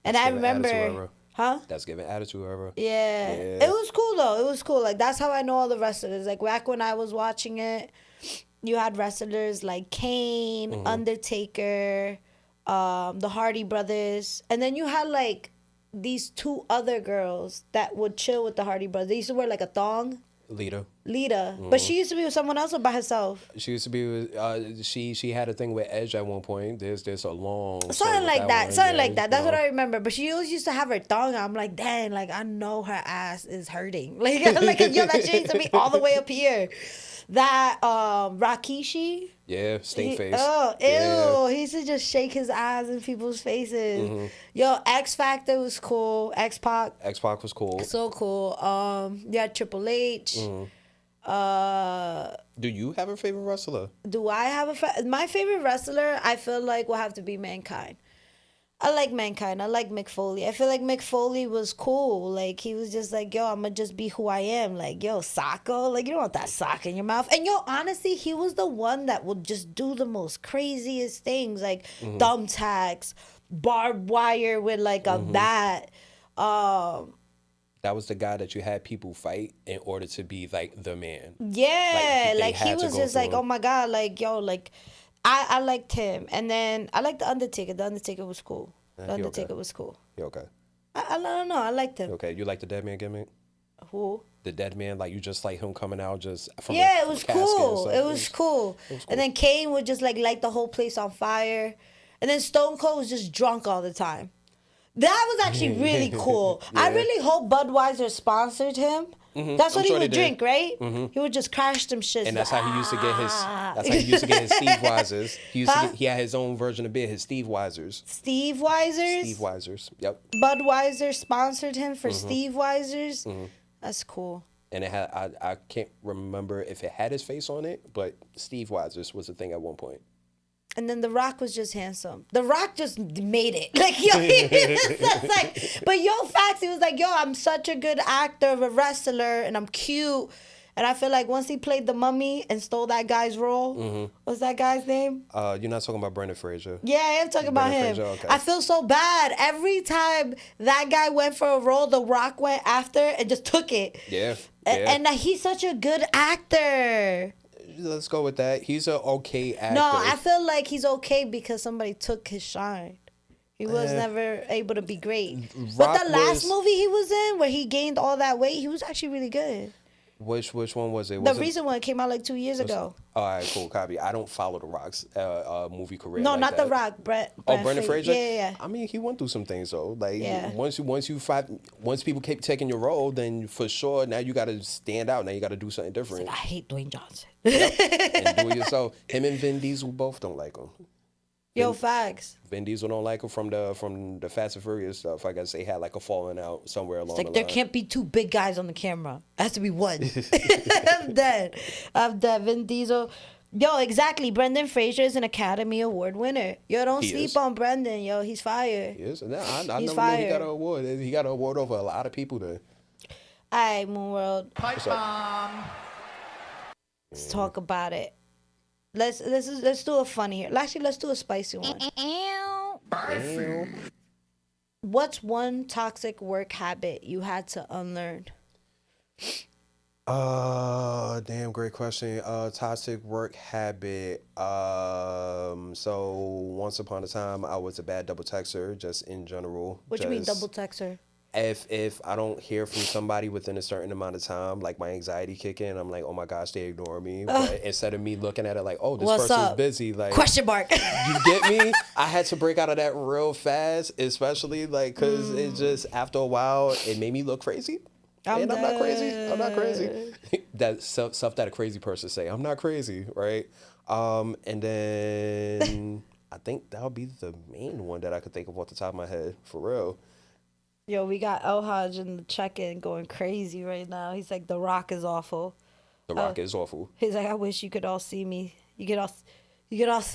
and I remember. Huh? That's giving attitude era. Yeah. It was cool though. It was cool. Like that's how I know all the wrestlers. Like back when I was watching it, you had wrestlers like Kane, Undertaker, the Hardy Brothers, and then you had like these 2 other girls that would chill with the Hardy Brothers. They used to wear like a thong. Lita. But she used to be with someone else or by herself? She used to be with, she had a thing with Edge at one point. There's a long Something like that. That's what know. I remember. But she always used to have her thong on. I'm like, dang, like I know her ass is hurting. Like that shit used to be all the way up here. That Rikishi. Yeah, stink face. Oh, ew. Yeah. He used to just shake his eyes in people's faces. Yo, X Factor was cool. X-Pac. X-Pac was cool. So cool. Yeah, Triple H. Do you have a favorite wrestler? Do I have my favorite wrestler? I feel like will have to be Mankind. I like Mankind. I like Mick Foley. I feel like Mick Foley was cool. Like, he was just like, yo, I'm going to just be who I am. Like, yo, socko. Like, you don't want that sock in your mouth. And, yo, honestly, he was the one that would just do the most craziest things. Like, thumbtacks, barbed wire with, like, a bat. That was the guy that you had people fight in order to be, like, the man. Yeah. They Like, he had to was go just through like, him. oh, my God. Like, yo, like... I liked him. And then I liked The Undertaker. The Undertaker was cool. The Undertaker was cool. You okay? I don't know. I liked him. Okay, you like the dead man gimmick? Who? The dead man, like you just like him coming out just from It was casket and cool. stuff. It was cool. And then Kane would just like light the whole place on fire. And then Stone Cold was just drunk all the time. That was actually really cool. I really hope Budweiser sponsored him. That's what he would drink, right? He would just crash them shits. And that's how he used to get his. That's how he used to get his Steve Weisers. He had his own version of beer, his Steve Weisers. Steve Weisers. Steve Weisers. Yep. Budweiser sponsored him for Steve Weisers. That's cool. And it had. I can't remember if it had his face on it, but Steve Weisers was a thing at one point. And then The Rock was just handsome. The Rock just made it. Like, yo, he was just like, but yo, facts, he was like, yo, I'm such a good actor, a wrestler, and I'm cute. And I feel like once he played the mummy and stole that guy's role, what's that guy's name? You're not talking about Brendan Fraser. Yeah, I am talking about him. Fraser, okay. I feel so bad. Every time that guy went for a role, The Rock went after and just took it. Yeah. And he's such a good actor. Let's go with that. He's an okay actor. No, I feel like he's okay because somebody took his shine. He was never able to be great. But the last movie he was in, where he gained all that weight, he was actually really good. Which one was it? The recent one came out like 2 years ago. All right, cool, copy. I don't follow The Rock's movie career. No, like not that. The Rock. Brendan Fraser. Yeah. I mean, he went through some things though. Like Yeah. once people keep taking your role, then for sure now you got to stand out. Now you got to do something different. I hate Dwayne Johnson. And do it yourself. Him and Vin Diesel both don't like him. Yo, facts. Vin Diesel don't like him from the Fast and Furious stuff. I guess they had like a falling out somewhere along the line. There can't be two big guys on the camera. It has to be one. I'm dead. Vin Diesel. Yo, exactly. Brendan Fraser is an Academy Award winner. Yo, don't sleep on Brendan. Yo, he's fire. He is. I never knew fire. he got an award. He got an award over a lot of people there. All right, Moon World. Pipe bomb. Let's talk about it. Let's do a funny here. Actually, let's do a spicy one. Spicy. What's one toxic work habit you had to unlearn? Damn, great question. Toxic work habit. So once upon a time, I was a bad double texter, just in general. What do you mean double texter? If I don't hear from somebody within a certain amount of time, like my anxiety kick in, I'm like, oh my gosh, they ignore me. But instead of me looking at it like, oh, this person's busy, like question mark. You get me? I had to break out of that real fast, especially like because it just after a while it made me look crazy. I'm not crazy. I'm not crazy. That's stuff that a crazy person say. I'm not crazy, right? And then I think that would be the main one that I could think of off the top of my head, for real. Yo, we got El Haj in the check-in going crazy right now. He's like, The Rock is awful. The Rock is awful. He's like, I wish you could all see me. You could all.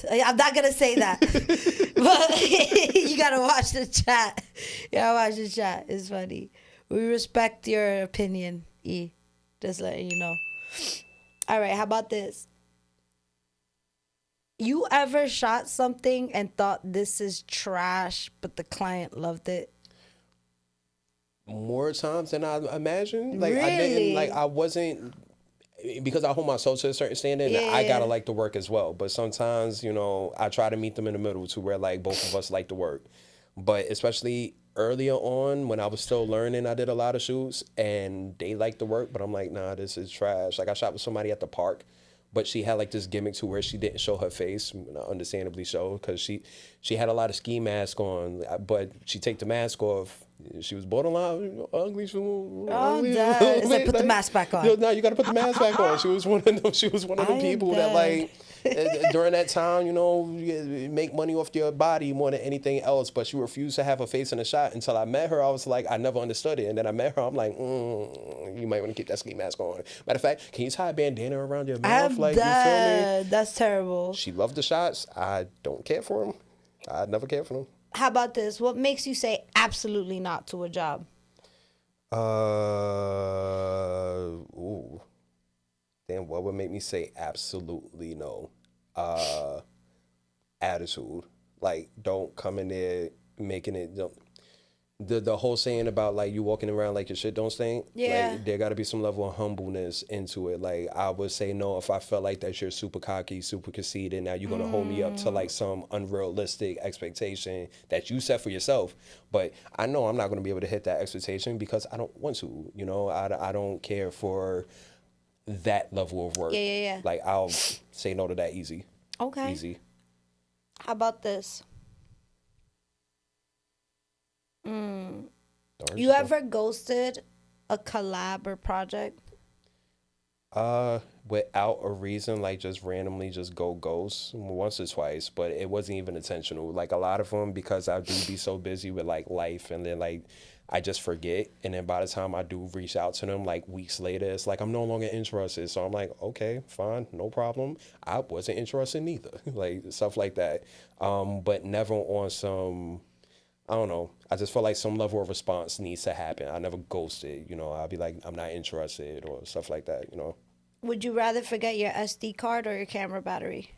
I'm not gonna say that, but you gotta watch the chat. Yeah, watch the chat. It's funny. We respect your opinion, E. Just letting you know. All right, how about this? You ever shot something and thought this is trash, but the client loved it? More times than I imagined. Like Really? I wasn't, because I hold myself to a certain standard. Yeah. I gotta like the work as well. But sometimes, I try to meet them in the middle to where like both of us like the work. But especially earlier on when I was still learning, I did a lot of shoots and they liked the work. But I'm like, nah, this is trash. Like I shot with somebody at the park, but she had like this gimmick to where she didn't show her face, understandably so, because she had a lot of ski mask on, but she take the mask off. She was borderline ugly. It's like, put the mask back on. No, you got to put the mask back on. She was one of them. She was one of the people that like during that time, you make money off your body more than anything else. But she refused to have her face in a shot until I met her. I was like, I never understood it. And then I met her. I'm like, you might want to keep that ski mask on. Matter of fact, can you tie a bandana around your mouth? Like, you feel me? That's terrible. She loved the shots. I don't care for them. I never cared for them. How about this? What makes you say absolutely not to a job? Damn, what would make me say absolutely no? Attitude. Like, don't come in there making it. The whole saying about like you walking around like your shit don't stink. Yeah. Like, there got to be some level of humbleness into it. Like, I would say no if I felt like that you're super cocky, super conceited. Now you're gonna hold me up to like some unrealistic expectation that you set for yourself. But I know I'm not gonna be able to hit that expectation because I don't want to. I don't care for that level of work. Yeah. Like, I'll say no to that easy. Okay. Easy. How about this? You ever ghosted a collab or project? Without a reason, like just randomly just go ghost once or twice, but it wasn't even intentional. Like a lot of them, because I do be so busy with like life, and then like I just forget, and then by the time I do reach out to them like weeks later, it's like I'm no longer interested. So I'm like, okay, fine, no problem. I wasn't interested neither. Like stuff like that. But never on some, I don't know. I just feel like some level of response needs to happen. I never ghosted, I'll be like, I'm not interested or stuff like that, Would you rather forget your SD card or your camera battery?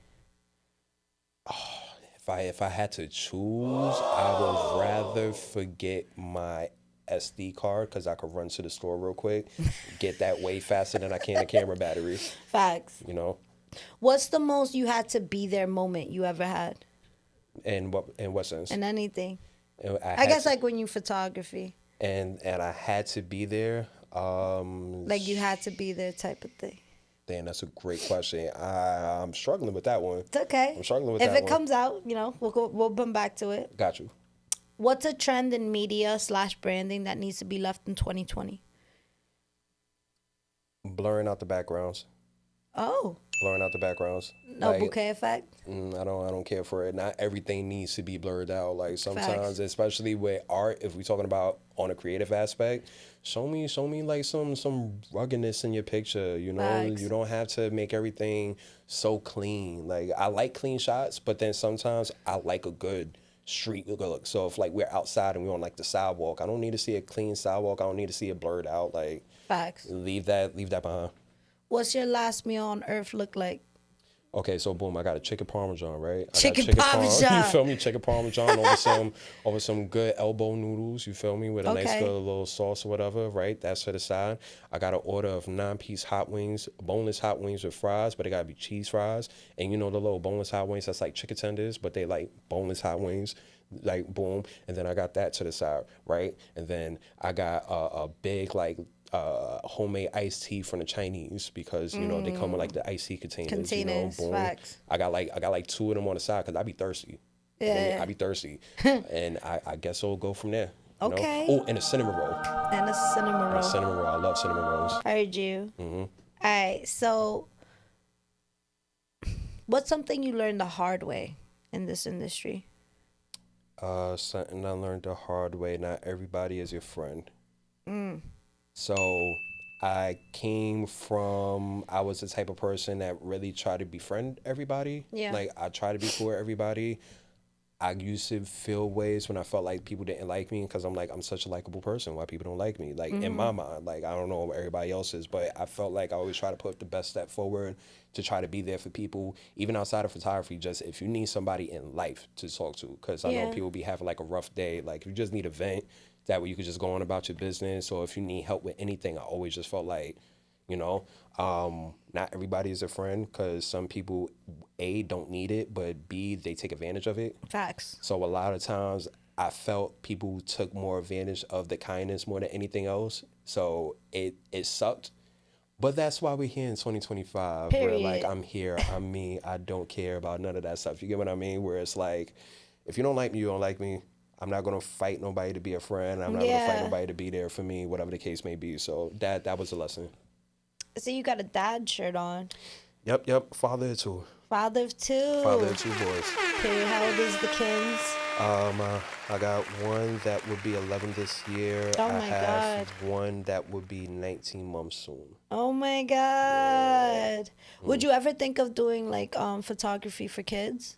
If I had to choose, I would rather forget my SD card because I could run to the store real quick, get that way faster than I can a camera battery. Facts. What's the most you had to be there moment you ever had? In what sense? In anything. I guess like when you photography. And I had to be there. Like you had to be there type of thing. Damn, that's a great question. I'm struggling with that one. It's okay. I'm struggling with if that one. If it comes out, we'll come back to it. Got you. What's a trend in media / branding that needs to be left in 2020? Blurring out the backgrounds. Oh. Blurring out the backgrounds. No bouquet effect. I don't care for it. Not everything needs to be blurred out. Like sometimes, especially with art, if we're talking about on a creative aspect, show me like some ruggedness in your picture. You know, you don't have to make everything so clean. Like I like clean shots, but then sometimes I like a good street look. So if like we're outside and we're on like the sidewalk, I don't need to see a clean sidewalk. I don't need to see it blurred out. Like facts. Leave that behind. What's your last meal on earth look like? Okay, so boom, I got a chicken parmesan, right? Chicken parmesan. You feel me? Chicken parmesan over some good elbow noodles, you feel me? With a nice good little sauce or whatever, right? That's to the side. I got an order of 9-piece hot wings, boneless hot wings with fries, but they gotta be cheese fries. And you know the little boneless hot wings, that's like chicken tenders, but they like boneless hot wings. Like boom, and then I got that to the side, right? And then I got a big like homemade iced tea from the Chinese because you know they come with like the iced tea containers. You know, boom. Facts. I got like 2 of them on the side because I be thirsty. Yeah, I be thirsty, and I guess it'll go from there. Okay. Oh, and a cinnamon roll. And a cinnamon roll. A cinnamon roll. I love cinnamon rolls. I heard you. All right. So, what's something you learned the hard way in this industry? Something I learned the hard way. Not everybody is your friend. So I was the type of person that really tried to befriend everybody. Yeah. Like I try to be cool with everybody. I used to feel ways when I felt like people didn't like me because I'm such a likable person. Why people don't like me? Like in my mind, like I don't know what everybody else is, but I felt like I always try to put the best step forward to try to be there for people, even outside of photography. Just if you need somebody in life to talk to, because I know people be having like a rough day. Like if you just need a vent, that way you could just go on about your business. Or if you need help with anything, I always just felt like, you know, not everybody is a friend because some people, A, don't need it, but B, they take advantage of it. Facts. So a lot of times I felt people took more advantage of the kindness more than anything else. So it sucked. But that's why we're here in 2025. Period. Where like I'm here, I'm me, I don't care about none of that stuff. You get what I mean? Where it's like, if you don't like me, you don't like me. I'm not gonna fight nobody to be a friend. I'm not gonna fight nobody to be there for me, whatever the case may be. So that was a lesson. So you got a dad shirt on. Yep. Father of 2. Father of 2. Father of 2 boys. Okay, how old is the kids? I got one that would be 11 this year. Oh my I have one that would be 19 months soon. Oh my God. Yeah. Would you ever think of doing like photography for kids?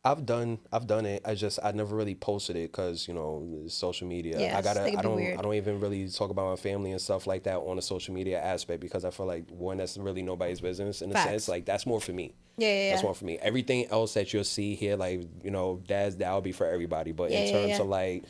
I've done it. I never really posted it because, you know, social media. Yes, I don't even really talk about my family and stuff like that on the social media aspect because I feel like one, that's really nobody's business in a sense. Like that's more for me. Yeah. That's more for me. Everything else that you'll see here, like, you know, that'll be for everybody. But in terms of like,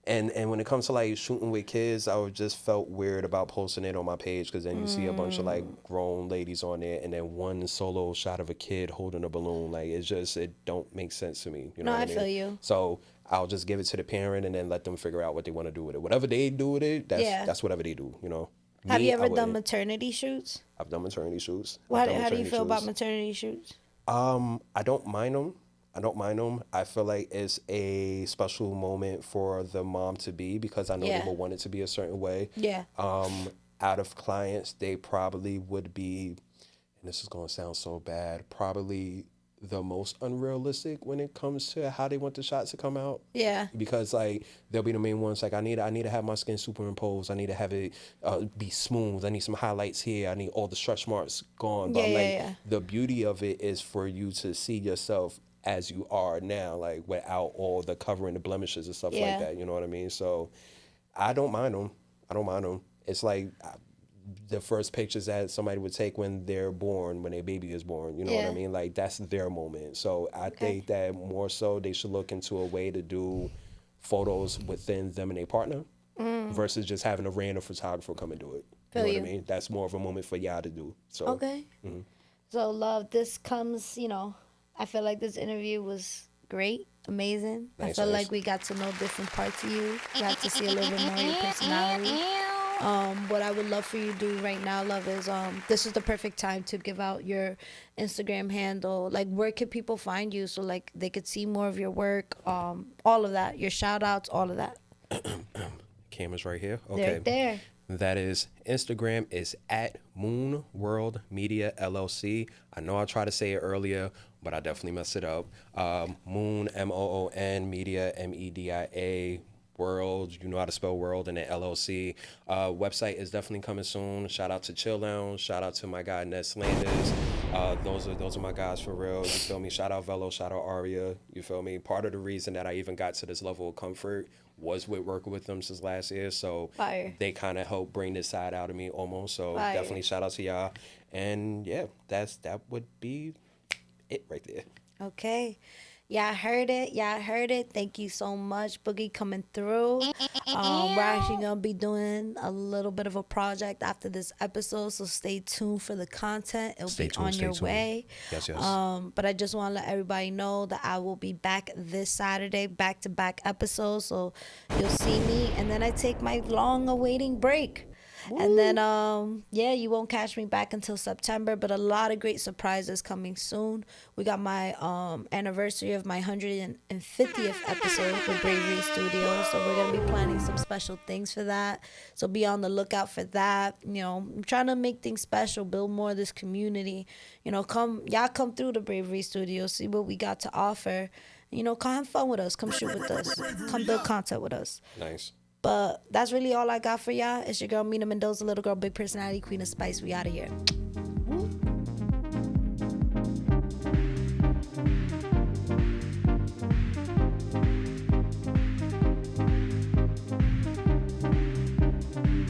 and when it comes to like shooting with kids, I just felt weird about posting it on my page because then you see a bunch of like grown ladies on there and then one solo shot of a kid holding a balloon. Like it don't make sense to me. You know what I mean? feel you. So I'll just give it to the parent and then let them figure out what they want to do with it. Whatever they do with it, that's whatever they do. You know. Have you ever done maternity shoots? I've done maternity shoots. How do you feel about maternity shoots? I don't mind them. I feel like it's a special moment for the mom to be because I know they will want it to be a certain way. Yeah. Out of clients, they probably would be, and this is going to sound so bad, probably the most unrealistic when it comes to how they want the shots to come out. Yeah. Because like they'll be the main ones. Like I need to have my skin superimposed. I need to have it be smooth. I need some highlights here. I need all the stretch marks gone. But the beauty of it is for you to see yourself as you are now, like without all the covering the blemishes and stuff like that. You know what I mean? So I don't mind them. It's like the first pictures that somebody would take when they're born, when their baby is born. You know what I mean? Like that's their moment. So I think that more so they should look into a way to do photos within them and their partner versus just having a random photographer come and do it. You know what I mean? That's more of a moment for y'all to do. So So love, this comes, you know, I feel like this interview was great, amazing. I feel like we got to know different parts of you. Got to see a little bit more of your personality. What I would love for you to do right now, love, is this is the perfect time to give out your Instagram handle. Like, where can people find you so like they could see more of your work? All of that, your shout outs, all of that. Camera's right here. Okay. They're right there. That is, Instagram is at Moon World Media LLC. I know I tried to say it earlier, but I definitely messed it up. Moon, Moon, Media, Media, World, you know how to spell world, and then LLC. Website is definitely coming soon. Shout out to Chill Lounge. Shout out to my guy Ness Landers. Those are my guys for real. You feel me? Shout out Velo. Shout out Aria. You feel me? Part of the reason that I even got to this level of comfort was with working with them since last year. So Fire. They kind of helped bring this side out of me almost. So Fire. Definitely shout out to y'all. And yeah, that would be it right there. Okay. Y'all heard it. Y'all heard it. Thank you so much, Boogie, coming through. We're actually going to be doing a little bit of a project after this episode, so stay tuned for the content. It'll be on your way. Yes. But I just want to let everybody know that I will be back this Saturday, back-to-back episodes, so you'll see me. And then I take my long-awaiting break. Woo. And then, you won't catch me back until September, but a lot of great surprises coming soon. We got my anniversary of my 150th episode with Bravery Studios, so we're going to be planning some special things for that. So be on the lookout for that. You know, I'm trying to make things special, build more of this community. You know, come through the Bravery Studios, see what we got to offer. You know, come have fun with us. Come shoot with us. Come build content with us. Nice. But that's really all I got for y'all. It's your girl, Mina Mendoza, little girl, big personality, queen of spice. We out of here.